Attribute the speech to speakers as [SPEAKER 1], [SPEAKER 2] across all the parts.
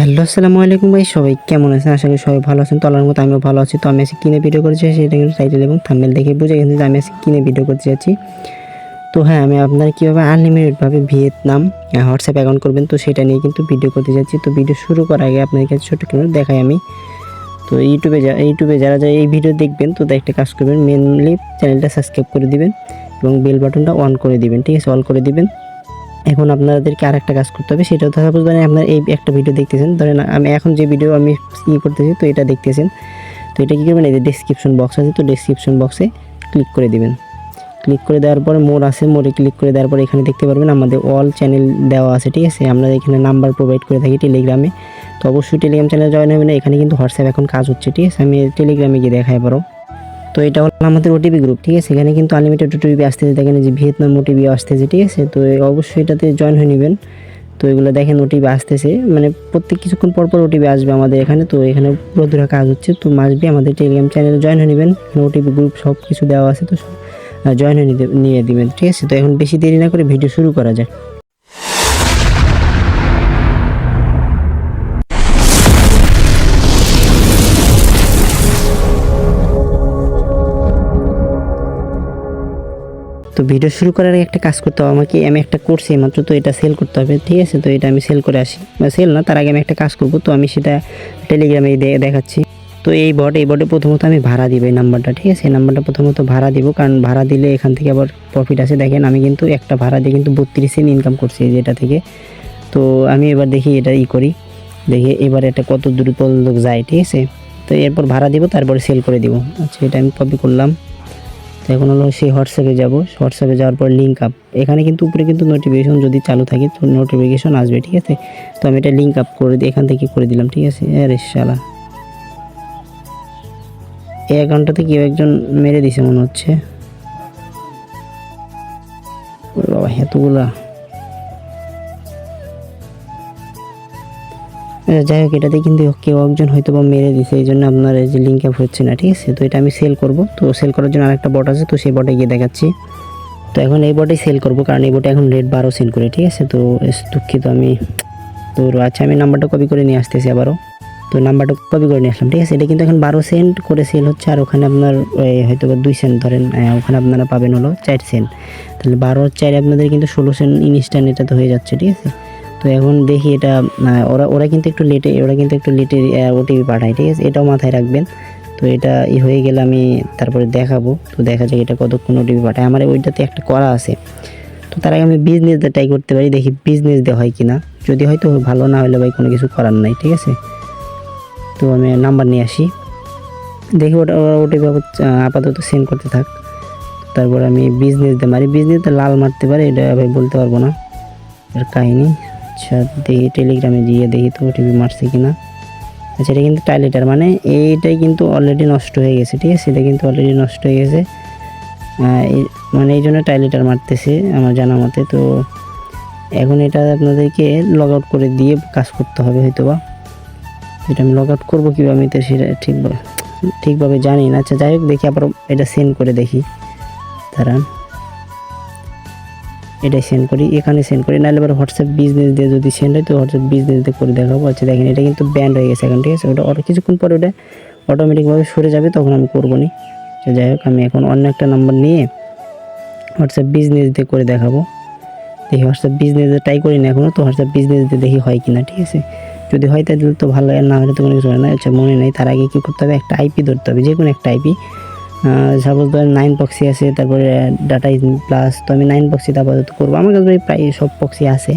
[SPEAKER 1] Hello আসসালামু আলাইকুম ভাই, সবাই কেমন আছেন? আশা করি সবাই ভালো আছেন। তো আল্লাহর মতো আমিও ভালো আছি। তো আমি আজকে কিনে ভিডিও করেছি, সেটা কিন্তু টাইটেল এবং থাম্বনেল দেখে বুঝে গেছেন যে আমি আজকে কিনে ভিডিও করতে যাচ্ছি। তো হ্যাঁ, আমি আপনারা কীভাবে আনলিমিটেডভাবে ভিয়েতনাম হোয়াটসঅ্যাপ অ্যাকাউন্ট করবেন, তো সেটা নিয়ে কিন্তু ভিডিও করতে যাচ্ছি। তো ভিডিও শুরু করার আগে আপনাদের কাছে ছোট্ট করে দেখাই আমি। তো ইউটিউবে যারা এই ভিডিও দেখবেন, তো একটা কাজ করবেন, মেনলি চ্যানেলটা সাবস্ক্রাইব করে দিবেন এবং বেল বাটনটা অন করে দিবেন, ঠিক আছে? অল করে দিবেন। এখন আপনাদেরকে আরেকটা কাজ করতে হবে, সেটা হচ্ছে সাপোজ ধরেন আপনার এই একটা ভিডিও দেখতেছেন, ধরেন আমি এখন যে ভিডিও আমি করতেছি, তো এটা দেখতেছেন। তো এটা কী করবেন, এই যে ডেসক্রিপশন বক্স আছে, তো ডেসক্রিপশন বক্সে ক্লিক করে দিবেন। ক্লিক করে দেওয়ার পরে মোর আছে, মোরে ক্লিক করে দেওয়ার পরে এখানে দেখতে পারবেন আমাদের অল চ্যানেল দেওয়া আছে, ঠিক আছে? আমরা এখানে নাম্বার প্রোভাইড করে থাকি টেলিগ্রামে। তো অবশ্যই টেলিগ্রাম চ্যানেলে জয়েন হবে না, এখানে কিন্তু হোয়াটসঅ্যাপ এখন কাজ হচ্ছে, ঠিক আছে? আমি টেলিগ্রামে গিয়ে দেখাই পারো। তো এটা হলো আমাদের ওটিপি গ্রুপ, ঠিক আছে? এখানে কিন্তু আনলিমিটেড ওটিপি আসতেছে, দেখেন যে ভিয়েতনাম ওটিপি আসতেছে, ঠিক আছে? তো অবশ্যই এটাতে জয়েন হয়ে নেবেন। তো এগুলো দেখেন ওটিপি আসতেছে, মানে প্রত্যেক কিছুক্ষণ পর পর ওটিপি আসবে আমাদের এখানে। তো এখানে পুরো কাজ হচ্ছে, তো মাসবি আমাদের টেলিগ্রাম চ্যানেলে জয়েন হয়ে নেবেন। এখানে ওটিপি গ্রুপ সব কিছু দেওয়া আছে, তো জয়েন হয়ে নিয়ে দিবেন, ঠিক আছে? তো এখন বেশি দেরি না করে ভিডিও শুরু করা যাক। তো ভিডিও শুরু করার আগে একটা কাজ করতে হবে আমাকে, আমি একটা করছি মাত্র, তো এটা সেল করতে হবে, ঠিক আছে? তো এটা আমি সেল করে আসি, বা সেল না, তার আগে আমি একটা কাজ করব। তো আমি সেটা টেলিগ্রামে দেখাচ্ছি। তো এই বটে প্রথমত আমি ভাড়া দিব এই নাম্বারটা, ঠিক আছে? এই নাম্বারটা প্রথমত ভাড়া দিব, কারণ ভাড়া দিলে এখান থেকে আবার প্রফিট আছে। দেখেন আমি কিন্তু একটা ভাড়া দিয়ে কিন্তু 32 সেন্ট ইনকাম করছি যেটা থেকে। তো আমি এবার দেখি এটা করি, দেখি এবার এটা কত দূর পর্যন্ত যায়, ঠিক আছে? তো এরপর ভাড়া দিব, তারপরে সেল করে দিব। আচ্ছা, এটা আমি কপি করলাম। তো এখন হলো সেই হোয়াটসঅ্যাপে যাব, হোয়াটসঅ্যাপে যাওয়ার পর লিঙ্ক আপ, এখানে কিন্তু উপরে কিন্তু নোটিফিকেশন যদি চালু থাকে তো নোটিফিকেশন আসবে, ঠিক আছে? তো আমি এটা লিঙ্ক আপ করে দিই, এখান থেকে করে দিলাম, ঠিক আছে? আরে শালা, এই অ্যাকাউন্টটাতে কেউ একজন মেরে দিছে মনে হচ্ছে। ওরে বাবা, এতগুলা! যাই হোক, এটাতে কিন্তু কেউ একজন হয়তো বা মেরে দিছে, এই জন্য আপনার এই যে লিঙ্ক আপ হচ্ছে না, ঠিক আছে? তো এটা আমি সেল করব। তো সেল করার জন্য আরেকটা বট আছে, তো সেই বটে গিয়ে দেখাচ্ছি। তো এখন এই বটেই সেল করব, কারণ এই বটে এখন রেট 12 সেল করে, ঠিক আছে? তো দুঃখিত আমি। তো আচ্ছা, আমি নাম্বারটা কপি করে নিয়ে আসতেছি আবারও। তো নাম্বারটা কপি করে নিয়ে আসলাম, ঠিক আছে? এটা কিন্তু এখন 12 সেন্ট করে সেল হচ্ছে, আর ওখানে আপনার হয়তো বা 2 সেন্ট ধরেন, ওখানে আপনারা পাবেন হলো 4 সেন্ট। তাহলে 12 আর 4 আপনাদের কিন্তু 16 সেন্ট ইনস্ট্যান্ট এটাতে হয়ে যাচ্ছে, ঠিক আছে? তো এখন দেখি এটা ওরা কিন্তু একটু লেটে ওটিপি পাঠায়, ঠিক আছে? এটাও মাথায় রাখবেন। তো এটা হয়ে গেলে আমি তারপরে দেখাবো। তো দেখা যাক এটা কতক্ষণ ওটিপি পাঠায়। আমার ওইটাতে একটা করা আছে। তো তার আগে আমি বিজনেস দিয়ে ট্রাই করতে পারি, দেখি বিজনেস দিয়ে হয় কিনা। যদি হয়তো ভালো না হলে ভাই কোনো কিছু করার নাই, ঠিক আছে? তো আমি নাম্বার নিয়ে আসি, দেখি ওটা ওটিপি আপাতত সেন্ড করতে থাক। তারপর আমি বিজনেস দিয়ে মারি, বিজনেস দিয়ে লাল মারতে পারে, এটা ভাই বলতে পারবো না এর কাহিনি। আচ্ছা, দেখি টেলিগ্রামে গিয়ে দেখি তো ওটিপি মারছে কিনা। আচ্ছা, এটা কিন্তু টাইলেটার, মানে এইটাই কিন্তু অলরেডি নষ্ট হয়ে গেছে, ঠিক আছে? এটা কিন্তু অলরেডি নষ্ট হয়ে গেছে, মানে এই জন্য টাইলেটার মারতেছে আমার জানা মতে। তো এখন এটা আপনাদেরকে লগ আউট করে দিয়ে কাজ করতে হবে হয়তো বা। এটা আমি লগ আউট করবো কীভাবে, আমি তো সেটা ঠিকভাবে জানি না। আচ্ছা, যাই হোক, দেখি আবার এটা সেন্ড করে দেখি, দাঁড়ান এটাই সেন্ড করি, এখানে সেন্ড করি, নাহলে এবার হোয়াটসঅ্যাপ বিজনেস দিয়ে যদি সেন্ড হয় তো হোয়াটসঅ্যাপ বিজনেস দিয়ে করে দেখাবো। আচ্ছা, দেখেন এটা কিন্তু ব্যান্ড হয়ে গেছে এখন, ঠিক আছে? ওটা কিছুক্ষণ পরে ওটা অটোমেটিকভাবে সরে যাবে, তখন আমি করবো নি। আচ্ছা, যাই হোক, আমি এখন অন্য একটা নাম্বার নিয়ে হোয়াটসঅ্যাপ বিজনেস দিয়ে করে দেখাবো। দেখি হোয়াটসঅ্যাপ বিজনেস দিয়ে ট্রাই করি না এখনও, তো হোয়াটসঅ্যাপ বিজনেস দিয়ে দেখি হয় কিনা, ঠিক আছে? যদি হয় তাহলে তো ভালো, আর না হলে তো কোনো কিছু হয় না। আচ্ছা, মনে নেই, তার আগে কী করতে হবে, একটা আইপি ধরতে হবে, যে কোনো একটা আইপি। সাপোজ ধরেন 9 প্রক্সি আছে, তারপরে ডাটা প্লাস। তো আমি 9 প্রক্সি আপাতত করবো, আমার কাছে প্রায় সব প্রক্সি আছে।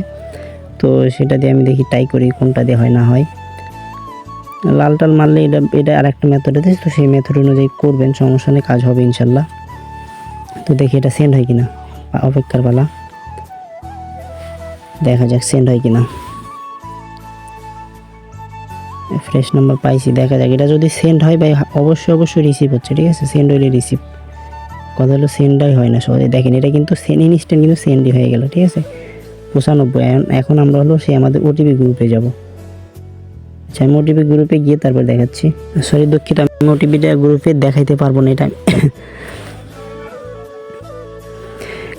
[SPEAKER 1] তো সেটা দিয়ে আমি দেখি ট্রাই করি কোনটা দিয়ে হয় না হয়। লাল টাল মারলে এটা আর একটা মেথড আছে, তো সেই মেথড অনুযায়ী করবেন, সমস্যা নেই, কাজ হবে ইনশাল্লাহ। তো দেখি এটা সেন্ড হয় কিনা, অপেক্ষার পালা, দেখা যাক সেন্ড হয় কিনা। ফ্রেশ নাম্বার পাইছি, দেখা যাক। এটা যদি সেন্ড হয় ভাই, অবশ্যই রিসিভ হচ্ছে, ঠিক আছে? সেন্ড হইলে রিসিভ, কথা হলো সেন্ডাই হয় না সহজে। দেখেন এটা কিন্তু ইনস্ট্যান্ট কিন্তু সেন্ডই হয়ে গেল, ঠিক আছে? 95। এখন আমরা হলো সেই আমাদের ওটিপি গ্রুপে যাব। আচ্ছা, আমি ওটিপি গ্রুপে গিয়ে তারপর দেখাচ্ছি। সরি, দুঃখিত, আমি ওটিপিটা গ্রুপে দেখাইতে পারবো না এটা,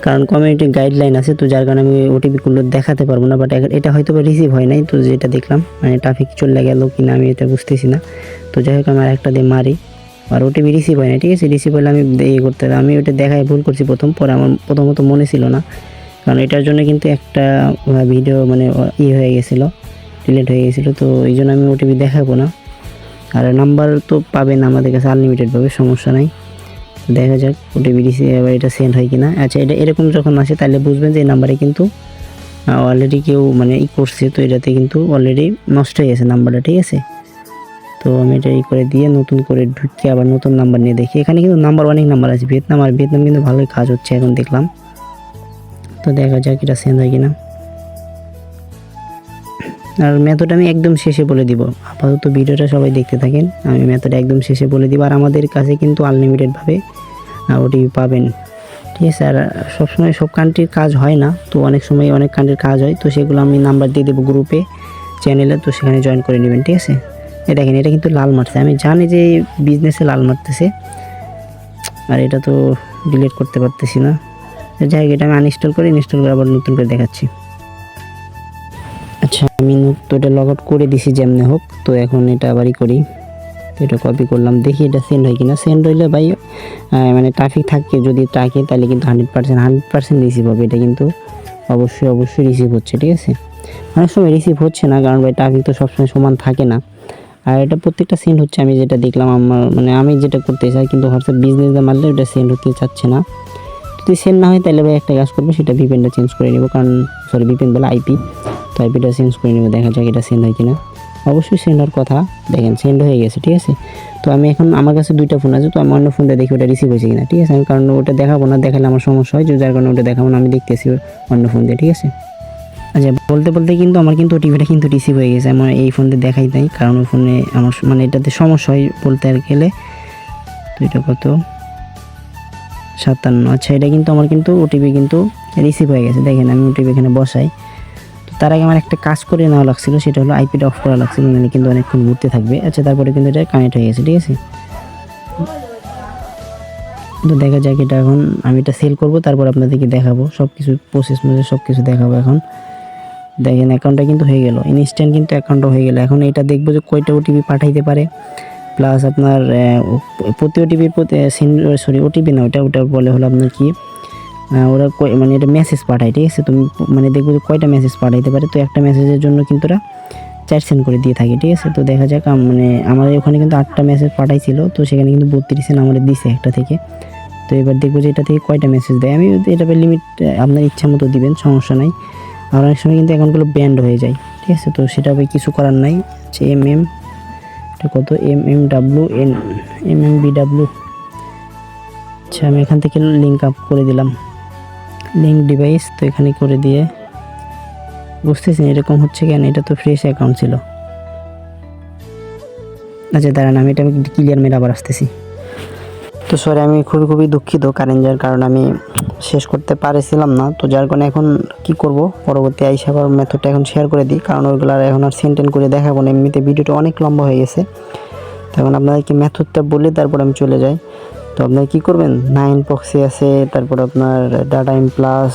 [SPEAKER 1] কারণ কমিউনিটি গাইডলাইন আছে, তো যার কারণে আমি ওটিপিগুলো দেখাতে পারবো না। বাট এটা হয়তো বা রিসিভ হয় নাই, তো যেটা দেখলাম মানে ট্রাফিক চলে গেল কি না আমি এটা বুঝতেছি না। তো যাই হোক আমি আরেকটা দিয়ে মারি, আর ওটিপি রিসিভ হয় না, ঠিক আছে। রিসিভ হলে আমি করতে আমি ওটা দেখায় ভুল করছি পরে আমার প্রথমত মনে ছিল না, কারণ এটার জন্য কিন্তু একটা ভিডিও মানে হয়ে গেছিলো, ডিলিট হয়ে গেছিলো। তো এই জন্য আমি ওটিপি দেখাবো না। আর নাম্বার তো পাবেন আমাদের কাছে আনলিমিটেড পাবে, সমস্যা নাই। দেখা যাক ওটিপি রিসিভ এবার এটা সেন্ড হয় কিনা। আচ্ছা, এটা এরকম যখন আসে তাহলে বুঝবেন যে এই নাম্বারে কিন্তু অলরেডি কেউ মানে করছে, তো এটাতে কিন্তু অলরেডি নষ্ট হয়ে গেছে নাম্বারটা, ঠিক আছে। তো আমি এটা করে দিয়ে নতুন করে ঢুকিয়ে আবার নতুন নাম্বার নিয়ে দেখি। এখানে কিন্তু নাম্বার অনেক নাম্বার আছে, ভিয়েতনাম কিন্তু ভালোই কাজ হচ্ছে এখন দেখলাম। তো দেখা যাক এটা সেন্ড হয় কিনা। আর মেথড আমি একদম শেষে বলে দিব, আপাতত ভিডিওটা সবাই দেখতে থাকেন, আমি মেথড একদম শেষে বলে দিব। আর আমাদের কাছে কিন্তু আনলিমিটেডভাবে ওটিপি পাবেন, ঠিক আছে। আর সবসময় সব কান্ট্রির কাজ হয় না, তো অনেক সময় অনেক কান্ট্রির কাজ হয়, তো সেগুলো আমি নাম্বার দিয়ে দেবো গ্রুপে, চ্যানেলে, তো সেখানে জয়েন করে নেবেন, ঠিক আছে। দেখেন এটা কিন্তু লাল মারছে, আমি জানি যে বিজনেসে লাল মারতেছে, আর এটা তো ডিলিট করতে পারতেছি না। যাই হোক এটা আমি ইনস্টল করে আবার নতুন করে দেখাচ্ছি। আচ্ছা, আমি তো এটা লগ আউট করে দিছি যেমনি হোক। তো এখন এটা আবারই করি, তো এটা কপি করলাম, দেখি এটা সেন্ড হয় কিনা। সেন্ড হইলে ভাই মানে ট্রাফিক থাকে, যদি থাকে তাহলে কিন্তু 100% রিসিভ হবে। এটা কিন্তু অবশ্যই রিসিভ হচ্ছে, ঠিক আছে। অনেক সময় রিসিভ হচ্ছে না, কারণ ভাই ট্রাফিক তো সবসময় সমান থাকে না। আর এটা প্রত্যেকটা সেন্ড হচ্ছে, আমি যেটা দেখলাম আমার মানে আমি যেটা করতে চাই, কিন্তু হোয়াটসঅ্যাপ বিজনেসে মারলে এটা সেন্ড হতে চাচ্ছে না। যদি সেন্ড না হয় তাহলে ভাই একটা কাজ করবো, সেটা ভিপিএনটা চেঞ্জ করে নেবো, কারণ ভিপিএন বলে আইপি, তো আইপিটা চেঞ্জ করে নেবো। দেখা যাক এটা সেন্ড হয় কিনা। অবশ্যই সেন্ড হওয়ার কথা, দেখেন সেন্ড হয়ে গেছে, ঠিক আছে। তো আমি এখন আমার কাছে 2টা ফোন আছে, তো আমি অন্য ফোনটা দেখি ওটা রিসিভ হয়েছে কিনা, ঠিক আছে। আমি কারণ ওটা দেখাবো না, দেখালে আমার সমস্যা হয়, যার কারণে ওটা দেখাবো না, আমি দেখতেছি অন্য ফোন দিয়ে, ঠিক আছে। আচ্ছা, বলতে কিন্তু আমার কিন্তু ওটিপিটা কিন্তু রিসিভ হয়ে গেছে, আমার এই ফোনতে দেখাই নাই, কারণ ওই ফোনে আমার মানে এটাতে সমস্যা হয় বলতে আর গেলে। তো এটা কত 57। আচ্ছা, এটা কিন্তু আমার কিন্তু ওটিপি কিন্তু রিসিভ হয়ে গেছে, দেখেন আমি ওটিপি এখানে বসাই। তো তার আগে আমার একটা কাজ করে নেওয়া লাগছিল, সেটা হলো আইপিটা অফ করা লাগছিল, মানে কিন্তু অনেকক্ষণ ঘুরতে থাকবে। আচ্ছা, তারপরে কিন্তু এটা কানেক্ট হয়ে গেছে, ঠিক আছে। তো দেখা যাক এটা এখন আমি এটা সেল করব, তারপর আপনাদেরকে দেখাবো সব কিছু প্রসেস সব কিছু দেখাবো। এখন দেখেন অ্যাকাউন্টটা কিন্তু হয়ে গেল, ইনস্ট্যান্ট কিন্তু অ্যাকাউন্টটা হয়ে গেল। এখন এটা দেখবো যে কয়টা ওটিপি পাঠাইতে পারে, প্লাস আপনার প্রতি ওটিপির ওটিপি না, ওটা বলে হলো আপনার কি ওরা মানে এটা মেসেজ পাঠায়, ঠিক আছে। তুমি মানে দেখবো যে কয়টা মেসেজ পাঠাইতে পারে, তো একটা মেসেজের জন্য কিন্তু ওরা 4 সেন্ট করে দিয়ে থাকে, ঠিক আছে। তো দেখা যাক মানে আমাদের ওখানে কিন্তু 8টা মেসেজ পাঠাইছিল, তো সেখানে কিন্তু 32 সেন্ট আমাদের দিছে একটা থেকে। তো এবার দেখবো যে এটা থেকে কয়টা মেসেজ দেয়। আমি এটা লিমিট আপনার ইচ্ছা মতো দিবেন, সমস্যা নাই। আর অনেক সময় কিন্তু অ্যাকাউন্টগুলো ব্যান্ড হয়ে যায়, ঠিক আছে। তো সেটা কিছু করার নাই। এটা কত MMBW। আচ্ছা, আমি এখান থেকে লিঙ্ক আপ করে দিলাম, লিঙ্ক ডিভাইস, তো এখানে করে দিয়ে বুঝতেছেন এরকম হচ্ছে কেন, এটা তো ফ্রেশ অ্যাকাউন্ট ছিল। আচ্ছা দাঁড়ান, আমি এটা ক্লিয়ার মেরে আবার আসতেছি। তো সরি, আমি খুবই দুঃখিত, কারণ যার কারণে আমি শেষ করতে পারছিলাম না। তো যার কারণে এখন কি করব, পরবর্তী আইসাবার মেথডটা এখন শেয়ার করে দিই, কারণ ওইগুলো এখন আর সেন্টেন করে দেখাবো না, এমনিতে ভিডিওটা অনেক লম্বা হয়ে গেছে। তো এখন আপনাদেরকে মেথডটা বলে তারপর আমি চলে যাই। তো আপনারা কী করবেন, 9 প্রক্সি আছে, তারপর আপনার ডাটা ইম প্লাস,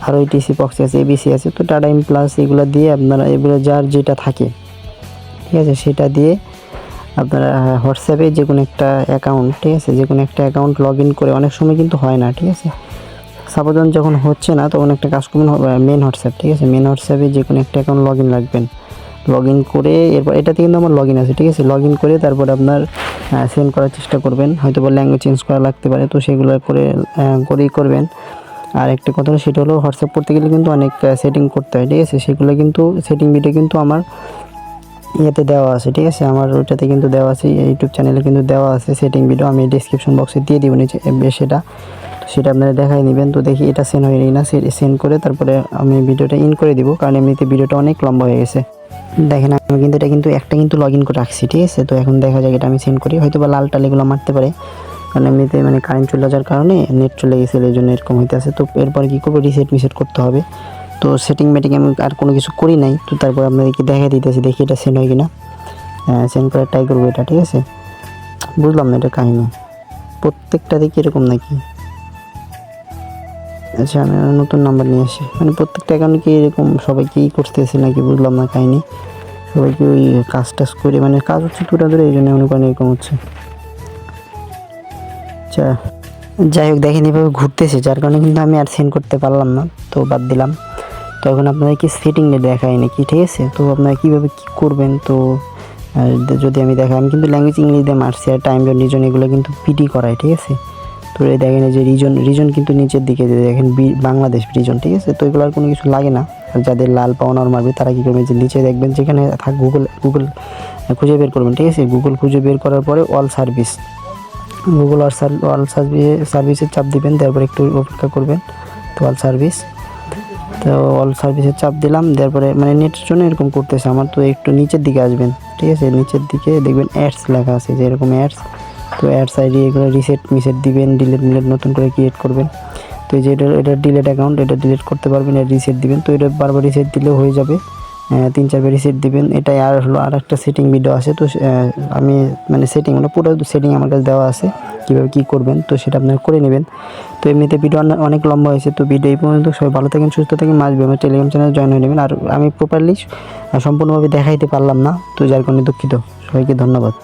[SPEAKER 1] আরও ইটিসি প্রক্সি আছে, এবিসি আছে। তো ডাটা ইম প্লাস এগুলো দিয়ে আপনারা এগুলো যার যেটা থাকে, ঠিক আছে, সেটা দিয়ে আপনারা হোয়াটসঅ্যাপে যে কোনো একটা অ্যাকাউন্ট, ঠিক আছে, যে কোনো একটা অ্যাকাউন্ট লগ ইন করে, অনেক সময় কিন্তু হয় না, ঠিক আছে। সাপোজ যখন হচ্ছে না তখন একটা কাজ করবেন, মেন হোয়াটসঅ্যাপ, ঠিক আছে, মেন হোয়াটসঅ্যাপে যে কোনো একটা অ্যাকাউন্ট লগ ইন রাখবেন। লগ ইন করে এরপর এটাতে কিন্তু আমার লগ ইন আছে, ঠিক আছে। লগ ইন করে তারপর আপনার সেন্ড করার চেষ্টা করবেন, হয়তো বা ল্যাঙ্গুয়েজ চেঞ্জ করা লাগতে পারে, তো সেগুলো করেই করবেন। আর একটা কথা হলো, সেটা হলো হোয়াটসঅ্যাপ করতে গেলে কিন্তু অনেক সেটিং করতে হয়, ঠিক আছে। সেগুলো কিন্তু সেটিং ভিডিও কিন্তু আমার ইয়েতে দেওয়া আছে, ঠিক আছে, আমার ওইটাতে কিন্তু দেওয়া আছে, ইউটিউব চ্যানেলে কিন্তু দেওয়া আছে সেটিং ভিডিও, আমি ডিসক্রিপশন বক্সে দিয়ে দিব নিচে সেটা। তো সেটা আপনারা দেখাই নেবেন। তো দেখি এটা সেন্ড হয় না, সেন্ড করে তারপরে আমি ভিডিওটা ইন করে দিব, কারণ এমনিতে ভিডিওটা অনেক লম্বা হয়ে গেছে। দেখেন আমি কিন্তু এটা কিন্তু একটা কিন্তু লগ ইন করে রাখছি, ঠিক আছে। তো এখন দেখা যাক এটা আমি সেন্ড করি, হয়তো বা লাল টাল এগুলো মারতে পারে, কারণ এমনিতে মানে কারেন্ট চলে যাওয়ার কারণে নেট চলে গেছিলো, এই জন্য এরকম হইতে আছে। তো এরপর কী করবো, রিসেট করতে হবে। তো সেটিং আমি আর কোনো কিছু করি নাই। তো তারপর আপনাদেরকে দেখা দিতেছি, দেখি এটা সেন্ড হয় কিনা। সেন্ড করে ট্রাই করবো এটা, ঠিক আছে। বুঝলাম না এটা কাহিনী প্রত্যেকটা দেখি এরকম নাকি। আচ্ছা আমি নতুন নাম্বার নিয়ে আসি, মানে প্রত্যেকটা অ্যাকাউন্টে কি এরকম সবাইকেই করতেছে নাকি বুঝলাম না কাহিনি। সবাইকে ওই কাজ টাজ করে মানে কাজ হচ্ছে তুলে ধরে, এই জন্য মনে করেন এরকম হচ্ছে। আচ্ছা যাই হোক দেখেন এভাবে ঘুরতেছে, যার কারণে কিন্তু আমি আর সেন্ড করতে পারলাম না, তো বাদ দিলাম। তো এখন আপনাদেরকে সেটিংয়ে দেখায় নাকি, ঠিক আছে। তো আপনারা কীভাবে কী করবেন, তো যদি আমি দেখাই, আমি কিন্তু ল্যাঙ্গুয়েজ ইংলিশ দিয়ে মারছি, আর টাইম জোন রিজন এগুলো কিন্তু পিডি করায়, ঠিক আছে। তো এই দেখেন এই যে রিজন কিন্তু নিচের দিকে যে দেখেন বাংলাদেশ রিজন, ঠিক আছে। তো এগুলো আর কোনো কিছু লাগে না। আর যাদের লাল পাওনার মারবে তারা কী করবেন, যে নিচে দেখবেন যেখানে থাক গুগল খুঁজে বের করবেন, ঠিক আছে। গুগল খুঁজে বের করার পরে অল সার্ভিস, গুগল অল সার্ভিসের চাপ দিবেন, তারপর একটু অপেক্ষা করবেন। তো অল সার্ভিস, তো অল সার্ভিসের চাপ দিলাম, তারপরে মানে নেটের জন্য এরকম করতেছে আমার। তো একটু নিচের দিকে আসবেন, ঠিক আছে। নিচের দিকে দেখবেন অ্যাডস লেখা আছে, যে এরকম অ্যাডস। তো অ্যাডস আইডি এগুলো রিসেট দিবেন, ডিলেট নতুন করে ক্রিয়েট করবেন। তো এই যে এটা ডিলেট অ্যাকাউন্ট, এটা ডিলেট করতে পারবেন, এটা রিসেট দিবেন। তো এটা বারবার রিসেট দিলেও হয়ে যাবে, 3-4 বার রিসেট দিবেন। এটাই আর হলো আর একটা সেটিং ভিডিও আছে, তো আমি মানে সেটিং মানে পুরো সেটিং আমার কাছে দেওয়া আছে, কীভাবে কী করবেন, তো সেটা আপনারা করে নেবেন। তো এমনিতে ভিডিও অনেক লম্বা হয়েছে, তো ভিডিও এই পর্যন্ত। সবাই ভালো থাকেন, সুস্থ থাকেন, মাসবে আমার টেলিগ্রাম চ্যানেলে জয়েন হয়ে নেবেন। আর আমি প্রপারলি সম্পূর্ণভাবে দেখাইতে পারলাম না, তো যার কারণে দুঃখিত। সবাইকে ধন্যবাদ।